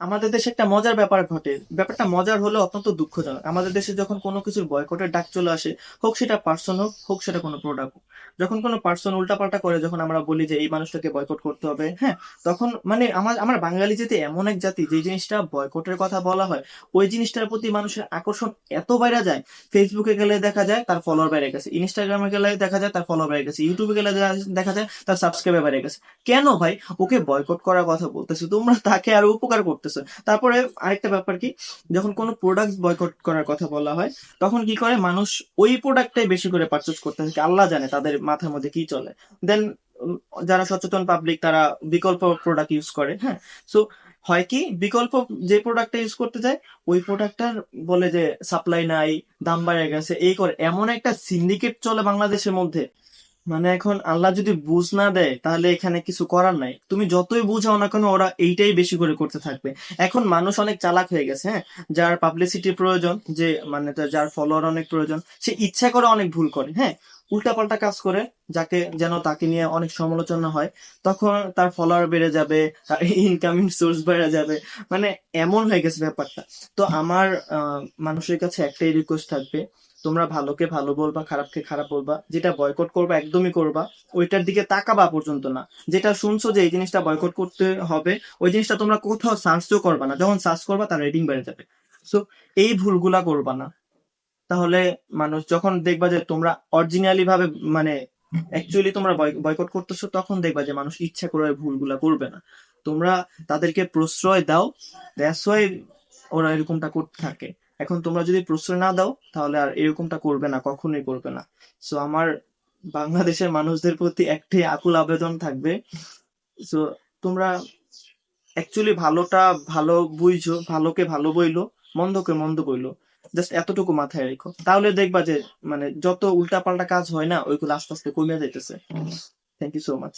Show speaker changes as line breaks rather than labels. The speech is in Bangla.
আমাদের দেশে একটা মজার ব্যাপার ঘটে। ব্যাপারটা মজার হলে অত্যন্ত দুঃখজনক। আমাদের দেশে যখন কোনো কিছুর বয়কটের ডাক চলে আসে, হোক সেটা পার্সন হোক, হোক সেটা কোনো প্রোডাক্ট হোক, যখন কোনো পার্সন উল্টাপাল্টা করে, যখন আমরা বলি যে এই মানুষটাকে বয়কট করতে হবে, হ্যাঁ, তখন মানে আমার বাঙালি জাতি এমন এক জাতি যে জিনিসটা বয়কটের কথা বলা হয়, ওই জিনিসটার প্রতি মানুষের আকর্ষণ এত বাইরে যায়। ফেসবুকে গেলে দেখা যায় তার ফলোয়ার বেড়ে গেছে, ইনস্টাগ্রামে গেলে দেখা যায় তার ফলোয়ার বেড়ে গেছে, ইউটিউবে গেলে দেখা যায় তার সাবস্ক্রাইবার বেড়ে গেছে। কেন ভাই? ওকে বয়কট করার কথা বলতেছো তোমরা, তাকে আরো উপকার করতেছো। তারপরে আরেকটা ব্যাপার কি, যখন কোনো প্রোডাক্ট বয়কট করার কথা বলা হয়, তখন কি করে মানুষ ওই প্রোডাক্টটাই বেশি করে পারচেস করতে থাকে। আল্লাহ জানে তাদের মাথার মধ্যে কি চলে। দেন যারা সচেতন পাবলিক তারা বিকল্প প্রোডাক্ট ইউজ করে, হ্যাঁ। সো হয় কি, বিকল্প যে প্রোডাক্টটা ইউজ করতে যায়, ওই প্রোডাক্টটার বলে যে সাপ্লাই নাই, দাম বেড়ে গেছে, এই করে এমন একটা সিন্ডিকেট চলে বাংলাদেশের মধ্যে। মানে এখন আল্লাহ যদি বুঝ না দেয় তাহলে এখানে কিছু করার নাই। তুমি যতই বুঝাও না কেন, ওরা এইটাই বেশি করে করতে থাকবে। এখন মানুষ অনেক চালাক হয়ে গেছে, হ্যাঁ। যার পাবলিসিটি প্রয়োজন, যে মানে যার ফলোয়ার অনেক প্রয়োজন, সে ইচ্ছা করে অনেক ভুল করে, হ্যাঁ। উল্টাপাল্টা কাজ করে, যাকে যেন তাকে নিয়ে অনেক সমালোচনা হয়। তখন তার ফলোয়ার বেড়ে যাবে, তার ইনকামিং সোর্স বেড়ে যাবে। মানে এমন হয়ে গেছে ব্যাপারটা। তো আমার মানুষের কাছে একটাই রিকোয়েস্ট থাকবে, তোমরা ভালোকে ভালো বলবা, খারাপকে খারাপ বলবা। যেটা বয়কট করবা একদমই করবা, ওইটার দিকে তাকাবা পর্যন্ত না। যেটা শুনছো যে এই জিনিসটা বয়কট করতে হবে, ওই জিনিসটা তোমরা কোথাও সার্চও করবা না। যখন সার্চ করবা তার রেটিং বেড়ে যাবে। সো এই ভুলগুলা করবা না। তাহলে মানুষ যখন দেখবা যে তোমরা অরিজিনালি ভাবে, মানে অ্যাকচুয়ালি তোমরা বয়কট করতেছো, তখন দেখবা যে মানুষ ইচ্ছা করে ওই ভুলগুলা করবে না। তোমরা তাদেরকে প্রশ্রয় দাও, দ্যাটস ওয়াই ওরা এরকমটা করতে থাকে। এখন তোমরা যদি প্রশ্রয় না দাও, তাহলে আর এরকমটা করবে না, কখনোই করবে না। সো আমার বাংলাদেশের মানুষদের প্রতি একটাই আকুল আবেদন থাকবে। সো তোমরা অ্যাকচুয়ালি ভালোটা ভালো বুঝো, ভালোকে ভালো বইলো, মন্দকে মন্দ বইলো। জাস্ট এতটুকু মাথায় রেখো, তাহলে দেখবা যে মানে যত উল্টাপাল্টা কাজ হয় না, ওইগুলো আস্তে আস্তে কমে যাইতেছে। Thank you so much.